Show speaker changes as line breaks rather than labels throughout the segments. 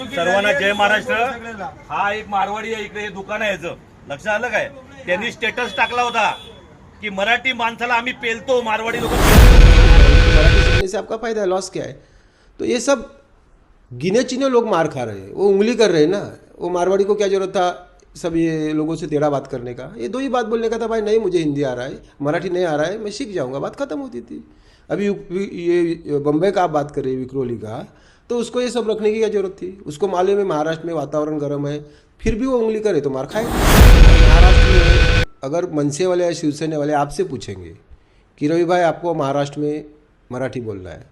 सर्वांना जय महाराष्ट्र। हा एक मारवाडी आहे, इकडे हे दुकान आहे याचं, लक्षात आलं काय? त्यांनी स्टेटस टाकला होता की मराठी माणसाला आम्ही पेलतो, मारवाडी लोक
मराठी सीखने से आपका फायदा है, लॉस क्या है? तो ये सब गिने चुने लोग मार खा रहे हैं, वो उंगली कर रहे हैं ना। वो मारवाड़ी को क्या जरूरत था सब ये लोगों से टेढ़ा बात करने का? ये दो ही बात बोलने का था, भाई नहीं मुझे हिंदी आ रहा है, मराठी नहीं आ रहा है, मैं सीख जाऊंगा, बात खत्म होती थी। अभी ये बम्बई का आप बात करें, विक्रोली का, तो उसको ये सब रखने की क्या जरूरत थी? उसको मालूम है महाराष्ट्र में वातावरण गर्म है, फिर भी वो उंगली करे तो मार खाए। महाराष्ट्र में अगर मनसे वाले या शिवसेना वाले आपसे पूछेंगे कि रवि भाई आपको महाराष्ट्र में मराठी बोलना है,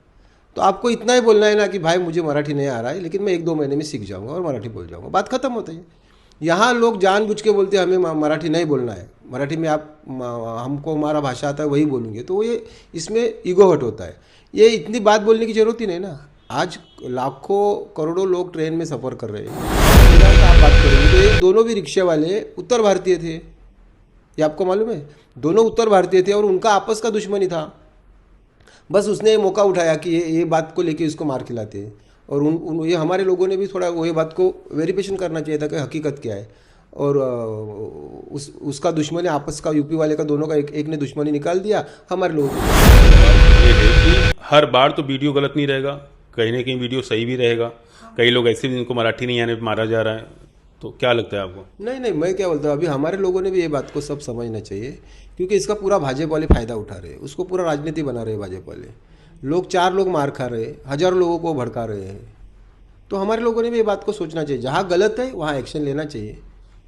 तो आपको इतना ही बोलना है ना कि भाई मुझे मराठी नहीं आ रहा है, लेकिन मैं 1-2 महीने में सीख जाऊंगा और मराठी बोल जाऊंगा, बात खत्म होती है। यहाँ लोग जानबूझ के बोलते हैं हमें मराठी नहीं बोलना है, मराठी में आप हमको हमारा भाषा आता है वही बोलेंगे, तो ये इसमें ईगो हट होता है। ये इतनी बात बोलने की जरूरत ही नहीं ना। आज लाखों करोड़ों लोग ट्रेन में सफ़र कर रहे हैं। आप बात करेंगे तो ये दोनों भी रिक्शे वाले उत्तर भारतीय थे, ये आपको मालूम है? दोनों उत्तर भारतीय थे और उनका आपस का दुश्मनी था। बस उसने ये मौका उठाया कि ये बात को लेके इसको मार खिलाते हैं, और ये हमारे लोगों ने भी थोड़ा वही बात को वेरिफिकेशन करना चाहिए था कि हकीकत क्या है। और उसका दुश्मनी आपस का, यूपी वाले का, दोनों का एक ने दुश्मनी निकाल दिया हमारे लोगों को।
ये है कि हर बार तो वीडियो गलत नहीं रहेगा, कहीं ना कहीं वीडियो सही भी रहेगा। कई लोग ऐसे भी जिनको मराठी नहीं आने पर मारा जा रहा है, तो क्या लगता है आपको?
नहीं, मैं क्या बोलता हूँ, अभी हमारे लोगों ने भी ये बात को सब समझना चाहिए, क्योंकि इसका पूरा भाजपा वाले फ़ायदा उठा रहे हैं, उसको पूरा राजनीति बना रहे हैं भाजपा वाले लोग। 4 लोग मार खा रहे हैं, हज़ारों लोगों को भड़का रहे हैं। तो हमारे लोगों ने भी ये बात को सोचना चाहिए, जहाँ गलत है वहाँ एक्शन लेना चाहिए।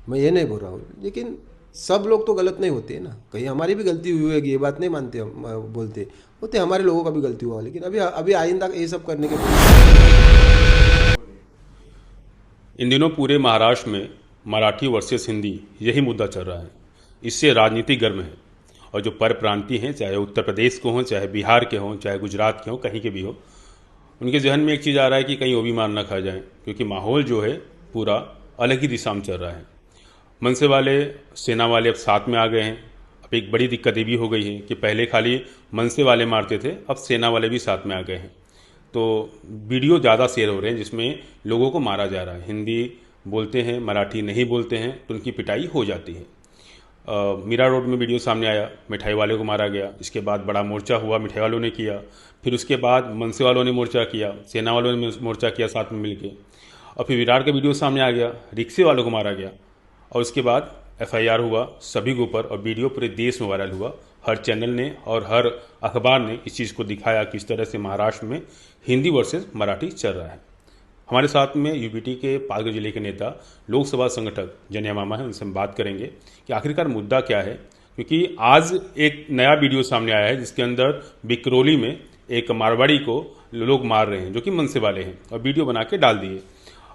मैं ये नहीं बोल रहा हूँ, लेकिन सब लोग तो गलत नहीं होते ना, कहीं हमारी भी गलती हुई होगी, ये बात नहीं मानते हम, बोलते होते हमारे लोगों का भी गलती हुआ, लेकिन अभी आइंदा ये सब करने के।
इन दिनों पूरे महाराष्ट्र में मराठी वर्सेस हिंदी यही मुद्दा चल रहा है। इससे राजनीति गर्म है, और जो परप्रांतीय हैं, चाहे उत्तर प्रदेश के हों, चाहे बिहार के हों, चाहे गुजरात के हों, कहीं के भी हो, उनके जहन में एक चीज़ आ रहा है कि कहीं वो भी मार ना खा जाए, क्योंकि माहौल जो है पूरा अलग ही दिशा में चल रहा है। मनसे वाले, सेना वाले अब साथ में आ गए हैं। अब एक बड़ी दिक्कत ये भी हो गई है कि पहले खाली मनसे वाले मारते थे, अब सेना वाले भी साथ में आ गए हैं। तो वीडियो ज़्यादा शेयर हो रहे हैं जिसमें लोगों को मारा जा रहा है। हिंदी बोलते हैं, मराठी नहीं बोलते हैं, तो उनकी पिटाई हो जाती है। मीरा रोड में वीडियो सामने आया, मिठाई वाले को मारा गया। इसके बाद बड़ा मोर्चा हुआ, मिठाई वालों ने किया, फिर उसके बाद मनसे वालों ने मोर्चा किया, सेना वालों ने मोर्चा किया साथ में मिलके, और फिर विराट का वीडियो सामने आ गया, रिक्शे वालों को मारा गया, और उसके बाद FIR हुआ सभी के ऊपर, और वीडियो पूरे देश में वायरल हुआ। हर चैनल ने और हर अखबार ने इस चीज़ को दिखाया कि इस तरह से महाराष्ट्र में हिंदी वर्सेस मराठी चल रहा है। हमारे साथ में UPT के पालघर जिले के नेता, लोकसभा संगठक जनिया मामा है, उनसे हम बात करेंगे कि आखिरकार मुद्दा क्या है। क्योंकि आज एक नया वीडियो सामने आया है जिसके अंदर विक्रोली में एक मारवाड़ी को लोग मार रहे हैं जो कि मनसे वाले हैं, और वीडियो बना के डाल दिए।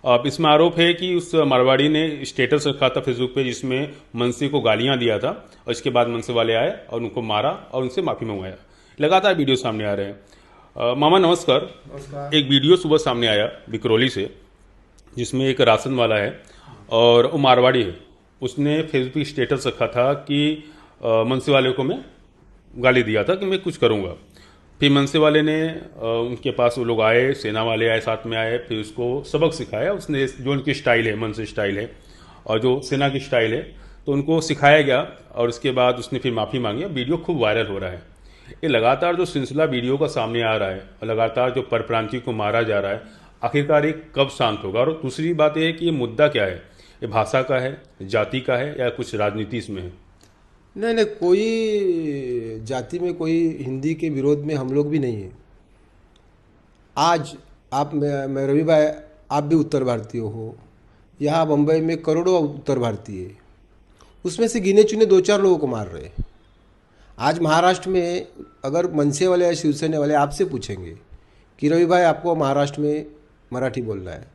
अब इसमें आरोप है कि उस मारवाड़ी ने स्टेटस रखा था फेसबुक पे जिसमें मनसे को गालियां दिया था, और इसके बाद मनसे वाले आए और उनको मारा और उनसे माफ़ी मंगवाया। लगातार वीडियो सामने आ रहे हैं। मामा नमस्कार। एक वीडियो सुबह सामने आया विक्रोली से जिसमें एक राशन वाला है और वो मारवाड़ी है, उसने फेसबुक स्टेटस रखा था कि मनसे वाले को मैं गाली दिया था कि मैं कुछ करूँगा। फिर मनसे वाले ने उनके पास वो लोग आए, सेना वाले आए, साथ में आए, फिर उसको सबक सिखाया। उसने जो उनकी स्टाइल है, मनसे स्टाइल है और जो सेना की स्टाइल है, तो उनको सिखाया गया, और उसके बाद उसने फिर माफ़ी मांगी। वीडियो खूब वायरल हो रहा है। ये लगातार जो सिलसिला वीडियो का सामने आ रहा है और लगातार जो परप्रांतीय को मारा जा रहा है, आखिरकार ये कब शांत होगा? और दूसरी बात यह है कि ये मुद्दा क्या है? ये भाषा का है, जाति का है, या कुछ राजनीति इसमें है?
नहीं, कोई जाति में, कोई हिंदी के विरोध में हम लोग भी नहीं है। आज आप, मैं रवि भाई, आप भी उत्तर भारतीय हो, यहाँ बम्बई में करोड़ों उत्तर भारतीय है, उसमें से गिने चुने 2-4 लोगों को मार रहे हैं। आज महाराष्ट्र में अगर मनसे वाले या शिवसेना वाले आपसे पूछेंगे कि रवि भाई आपको महाराष्ट्र में मराठी बोलना है,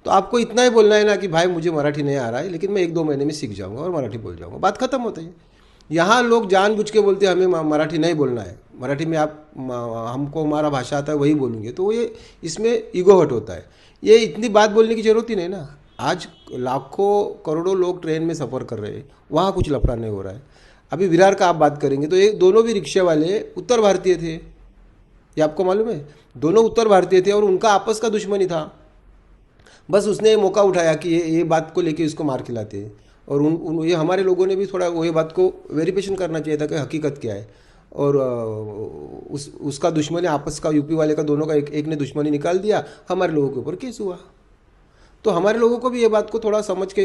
तो आपको इतना ही बोलना है ना कि भाई मुझे मराठी नहीं आ रहा है, लेकिन मैं 1-2 महीने में सीख जाऊंगा और मराठी बोल जाऊंगा, बात खत्म होती है। यहाँ लोग जानबूझ के बोलते हैं हमें मराठी नहीं बोलना है, मराठी में आप हमको हमारा भाषा आता है वही बोलेंगे, तो ये इसमें ईगो हट होता है। ये इतनी बात बोलने की ज़रूरत ही नहीं ना। आज लाखों करोड़ों लोग ट्रेन में सफ़र कर रहे हैं, वहाँ कुछ लफड़ा नहीं हो रहा है। अभी विरार का आप बात करेंगे तो ये दोनों भी रिक्शे वाले उत्तर भारतीय थे, ये आपको मालूम है? दोनों उत्तर भारतीय थे और उनका आपस का दुश्मनी था। बस उसने ये मौका उठाया कि ये बात को लेके इसको मार खिलाते हैं। और ये हमारे लोगों ने भी थोड़ा वो ये बात को वेरिफिकेशन करना चाहिए था कि हकीकत क्या है। और उसका दुश्मनी आपस का, यूपी वाले का, दोनों का एक ने दुश्मनी निकाल दिया, हमारे लोगों के ऊपर केस हुआ। तो हमारे लोगों को भी ये बात को थोड़ा समझ के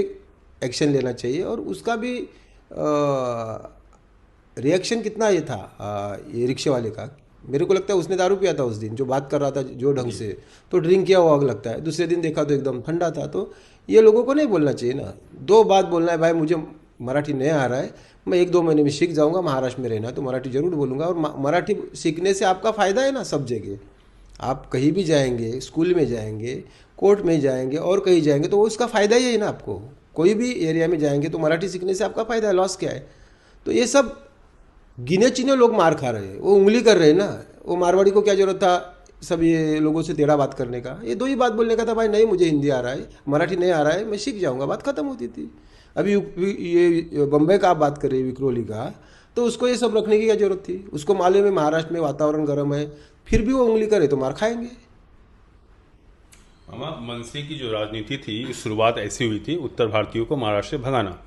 एक्शन लेना चाहिए। और उसका भी रिएक्शन कितना ये था ये रिक्शे वाले का, मेरे को लगता है उसने दारू पिया था उस दिन, जो बात कर रहा था जो ढंग से, तो ड्रिंक किया हुआ लगता है। दूसरे दिन देखा तो एकदम ठंडा था। तो ये लोगों को नहीं बोलना चाहिए ना। दो बात बोलना है, भाई मुझे मराठी नहीं आ रहा है, मैं 1-2 महीने में सीख जाऊंगा, महाराष्ट्र में रहना है तो मराठी जरूर बोलूँगा। और मराठी सीखने से आपका फ़ायदा है ना सब जगह। आप कहीं भी जाएंगे, स्कूल में जाएंगे, कोर्ट में जाएंगे और कहीं जाएंगे तो वो उसका फ़ायदा ही है ना आपको। कोई भी एरिया में जाएंगे तो मराठी सीखने से आपका फ़ायदा है, लॉस क्या है? तो ये सब गिने चुने लोग मार खा रहे हैं, वो उंगली कर रहे हैं ना। वो मारवाड़ी को क्या जरूरत था सब ये लोगों से टेढ़ा बात करने का? ये 2 ही बात बोलने का था, भाई नहीं मुझे हिंदी आ रहा है, मराठी नहीं आ रहा है, मैं सीख जाऊंगा, बात खत्म होती थी। अभी ये बम्बई का आप बात कर रहे हैं, विक्रोली का, तो उसको ये सब रखने की क्या जरूरत थी? उसको मालूम है महाराष्ट्र में वातावरण गर्म है, फिर भी वो उंगली करे तो मार खाएंगे।
मनसे की जो राजनीति थी, शुरुआत ऐसी हुई थी उत्तर भारतीयों को महाराष्ट्र से भगाना।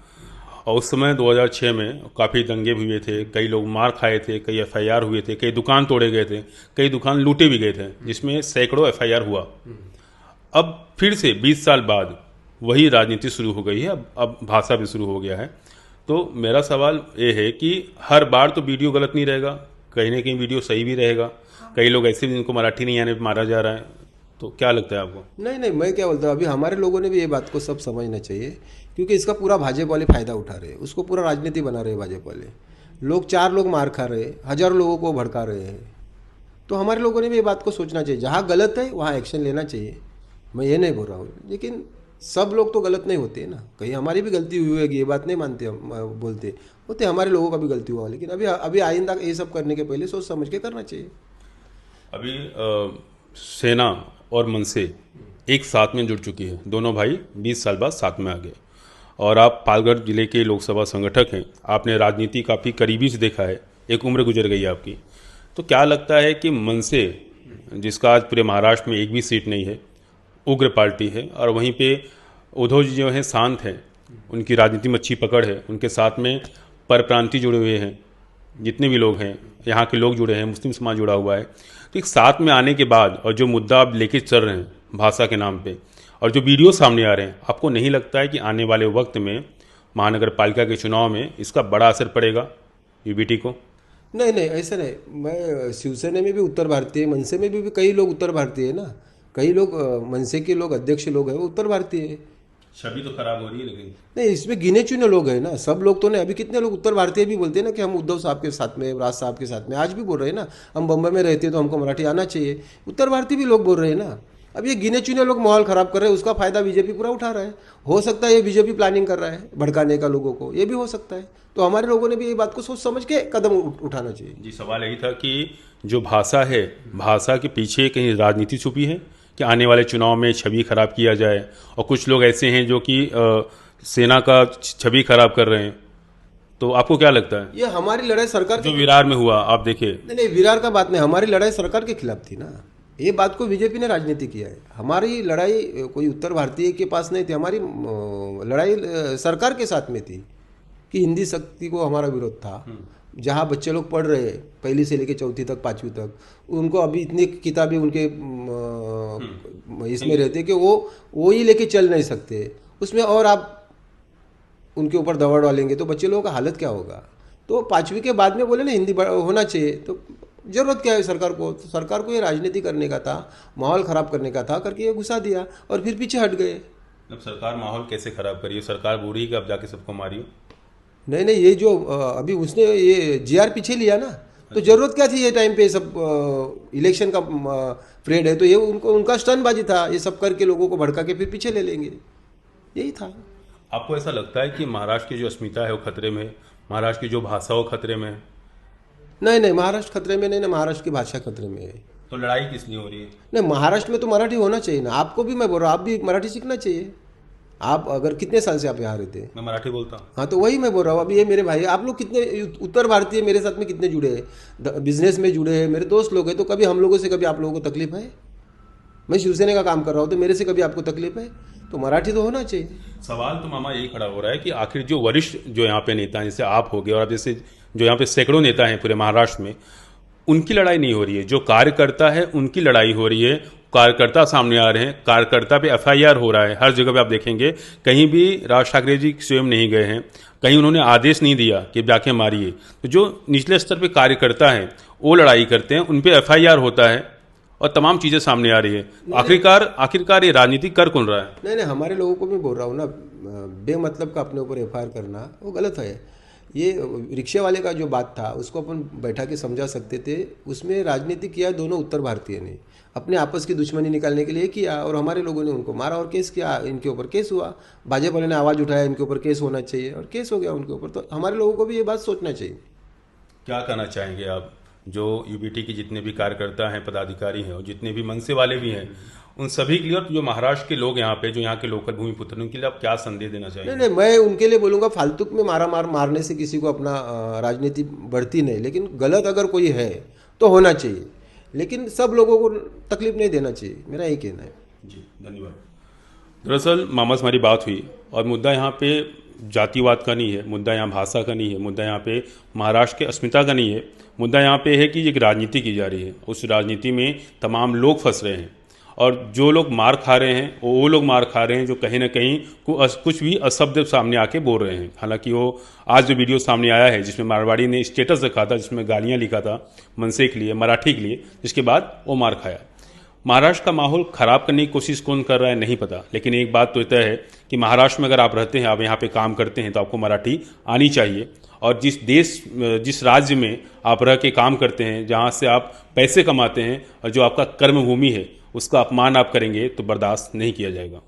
और उस समय 2006 में काफ़ी दंगे भी हुए थे, कई लोग मार खाए थे, कई एफआईआर हुए थे, कई दुकान तोड़े गए थे, कई दुकान लूटे भी गए थे, जिसमें सैकड़ों एफआईआर हुआ। अब फिर से 20 साल बाद वही राजनीति शुरू हो गई है। अब भाषा भी शुरू हो गया है। तो मेरा सवाल ये है कि हर बार तो वीडियो गलत नहीं रहेगा, कहीं ना कहीं वीडियो सही भी रहेगा। कई लोग ऐसे भी जिनको मराठी नहीं आने पर मारा जा रहा है। तो क्या लगता है आपको?
नहीं, मैं क्या बोलता हूँ, अभी हमारे लोगों ने भी ये बात को सब समझना चाहिए, क्योंकि इसका पूरा भाजपा वाले फ़ायदा उठा रहे हैं, उसको पूरा राजनीति बना रहे हैं भाजपा वाले लोग। 4 लोग मार खा रहे हैं, हज़ारों लोगों को भड़का रहे हैं। तो हमारे लोगों ने भी ये बात को सोचना चाहिए, जहाँ गलत है वहाँ एक्शन लेना चाहिए। मैं ये नहीं बोल रहा हूँ, लेकिन सब लोग तो गलत नहीं होते ना, कहीं हमारी भी गलती हुई होगी, ये बात नहीं मानते हम, बोलते होते हमारे लोगों का भी गलती हुआ। लेकिन अभी आइंदा ये सब करने के पहले सोच समझ के करना चाहिए।
अभी सेना और मनसे एक साथ में जुड़ चुकी है, दोनों भाई 20 साल बाद साथ में आ गए। और आप पालघर जिले के लोकसभा संगठक हैं, आपने राजनीति काफ़ी करीबी से देखा है, एक उम्र गुजर गई आपकी। तो क्या लगता है कि मनसे, जिसका आज पूरे महाराष्ट्र में एक भी सीट नहीं है, उग्र पार्टी है, और वहीं पे उद्धव जी जो हैं शांत हैं, उनकी राजनीति में अच्छी पकड़ है, उनके साथ में परप्रांति जुड़े हुए हैं, जितने भी लोग हैं यहाँ के लोग जुड़े हैं, मुस्लिम समाज जुड़ा हुआ है। तो एक साथ में आने के बाद और जो मुद्दा आप लेके चल रहे हैं भाषा के नाम पे, और जो वीडियो सामने आ रहे हैं, आपको नहीं लगता है कि आने वाले वक्त में महानगर पालिका के चुनाव में इसका बड़ा असर पड़ेगा यूबीटी को?
नहीं, ऐसा नहीं। मैं शिवसेना में भी उत्तर भारतीय, मनसे में भी कई लोग उत्तर भारतीय है ना। कई लोग मनसे के लोग, अध्यक्ष लोग हैं, वो उत्तर भारतीय है।
छवि तो खराब हो रही है, लेकिन
नहीं, इसमें गिने चुने लोग हैं ना, सब लोग तो नहीं। अभी कितने लोग उत्तर भारतीय भी बोलते हैं ना कि हम उद्धव साहब के साथ में, राज साहब के साथ में, आज भी बोल रहे हैं ना, हम बम्बई में रहते हैं तो हमको मराठी आना चाहिए। उत्तर भारतीय भी लोग बोल रहे हैं ना। अब ये गिने चुने लोग माहौल खराब कर रहे हैं, उसका फायदा बीजेपी पूरा उठा रहा है। हो सकता है ये बीजेपी प्लानिंग कर रहा है भड़काने का लोगों को, ये भी हो सकता है। तो हमारे लोगों ने भी ये बात को सोच समझ के कदम उठाना चाहिए।
जी, सवाल यही था कि जो भाषा है, भाषा के पीछे कहीं राजनीति छुपी है कि आने वाले चुनाव में छवि खराब किया जाए। और कुछ लोग ऐसे हैं जो कि सेना का छवि खराब कर रहे हैं। तो आपको क्या लगता है?
ये हमारी लड़ाई सरकार
जो विरार में हुआ, आप देखिए।
नहीं, विरार का बात नहीं, हमारी लड़ाई सरकार के खिलाफ थी ना। ये बात को बीजेपी ने राजनीति किया है। हमारी लड़ाई कोई उत्तर भारतीय के पास नहीं थी, हमारी लड़ाई सरकार के साथ में थी कि हिंदी शक्ति को हमारा विरोध था। जहाँ बच्चे लोग पढ़ रहे हैं 1ली से लेकर 4वीं तक, 5वीं तक, उनको अभी इतनी किताबें उनके इसमें रहते कि वो ही लेके चल नहीं सकते उसमें, और आप उनके ऊपर दबाव डालेंगे तो बच्चे लोगों का हालत क्या होगा। तो 5वीं के बाद में बोले ना हिंदी होना चाहिए। तो जरूरत क्या है सरकार को? तो सरकार को ये राजनीति करने का था, माहौल ख़राब करने का था, करके ये घुसा दिया और फिर पीछे हट गए।
अब सरकार माहौल कैसे खराब करी? सरकार बुरी कि अब जाके सबको मारियो?
नहीं, ये जो अभी उसने ये जीआर पीछे लिया ना, तो जरूरत क्या थी ये टाइम पे? सब इलेक्शन का परेड है तो ये उनका स्टनबाजी था, ये सब करके लोगों को भड़का के फिर पीछे ले लेंगे, यही था।
आपको ऐसा लगता है कि महाराष्ट्र की जो अस्मिता है वो खतरे में है? महाराष्ट्र की जो भाषा वो खतरे में है?
नहीं, महाराष्ट्र खतरे में नहीं ना, महाराष्ट्र की भाषा खतरे में है।
तो लड़ाई किस लिए हो रही है?
नहीं, महाराष्ट्र में तो मराठी होना चाहिए ना। आपको भी मैं बोल रहा हूँ, आप भी मराठी सीखना चाहिए। आप अगर कितने साल से आप यहाँ रहते हैं?
मैं मराठी बोलता हूँ।
हाँ, तो वही मैं बोल रहा हूँ। अभी ये मेरे भाई, आप लोग कितने उत्तर भारतीय मेरे साथ में कितने जुड़े हैं, बिजनेस में जुड़े हैं, मेरे दोस्त लोग हैं, तो कभी हम लोगों से कभी आप लोगों को तकलीफ है? मैं शिवसेना का काम कर रहा हूँ, तो मेरे से कभी आपको तकलीफ है? तो मराठी तो होना चाहिए।
सवाल तो मामा यही खड़ा हो रहा है कि आखिर जो वरिष्ठ जो यहाँ पे नेता हैं, जैसे आप हो गए और अब जैसे जो यहाँ पे सैकड़ों नेता हैं पूरे महाराष्ट्र में, उनकी लड़ाई नहीं हो रही है, जो कार्यकर्ता है उनकी लड़ाई हो रही है। कार्यकर्ता सामने आ रहे हैं, कार्यकर्ता पे एफआईआर हो रहा है। हर जगह पे आप देखेंगे, कहीं भी राज ठाकरे जी स्वयं नहीं गए हैं, कहीं उन्होंने आदेश नहीं दिया कि जाके मारिए। तो जो निचले स्तर पे कार्यकर्ता हैं वो लड़ाई करते हैं, उन पे एफआईआर होता है और तमाम चीज़ें सामने आ रही है। आखिरकार ये राजनीति कर कौन रहा है?
नहीं, हमारे लोगों को भी बोल रहा हूँ ना, बेमतलब का अपने ऊपर एफआईआर करना वो गलत है। ये रिक्शे वाले का जो बात था उसको अपन बैठा के समझा सकते थे, उसमें राजनीति किया दोनों उत्तर भारतीय ने, अपने आपस की दुश्मनी निकालने के लिए किया, और हमारे लोगों ने उनको मारा और केस किया, इनके ऊपर केस हुआ। भाजपा वाले ने आवाज़ उठाया इनके ऊपर केस होना चाहिए, और केस हो गया उनके ऊपर। तो हमारे लोगों को भी ये बात सोचना चाहिए।
क्या कहना चाहेंगे आप, जो यूबीटी के जितने भी कार्यकर्ता हैं, पदाधिकारी हैं और जितने भी मनसे वाले भी हैं, उन सभी के लिए, और जो महाराष्ट्र के लोग यहाँ पे जो यहाँ के लोकल भूमिपुत्र हैं, उनके लिए आप क्या संदेश देना चाहेंगे?
नहीं, मैं उनके लिए बोलूँगा, फालतू में मारने से किसी को अपना राजनीति बढ़ती नहीं, लेकिन गलत अगर कोई है तो होना चाहिए, लेकिन सब लोगों को तकलीफ नहीं देना चाहिए, मेरा यही कहना है।
जी, धन्यवाद। दरअसल मामा से हमारी बात हुई और मुद्दा यहाँ पे जातिवाद का नहीं है, मुद्दा यहाँ भाषा का नहीं है, मुद्दा यहाँ पे महाराष्ट्र के अस्मिता का नहीं है। मुद्दा यहाँ पे है कि एक राजनीति की जा रही है, उस राजनीति में तमाम लोग फंस रहे हैं, और जो लोग मार खा रहे हैं वो लोग मार खा रहे हैं जो कहीं ना कहीं कुछ भी अशब्द सामने आके बोल रहे हैं। हालांकि वो आज जो वीडियो सामने आया है जिसमें मारवाड़ी ने स्टेटस रखा था, जिसमें गालियाँ लिखा था मनसे के लिए, मराठी के लिए, जिसके बाद वो मार खाया। महाराष्ट्र का माहौल खराब करने की कोशिश कौन कर रहा है नहीं पता, लेकिन एक बात तो तय है कि महाराष्ट्र में अगर आप रहते हैं, आप यहाँ पे काम करते हैं, तो आपको मराठी आनी चाहिए। और जिस राज्य में आप रह के काम करते हैं, जहाँ से आप पैसे कमाते हैं और जो आपका कर्म भूमि है, उसका अपमान आप करेंगे तो बर्दाश्त नहीं किया जाएगा।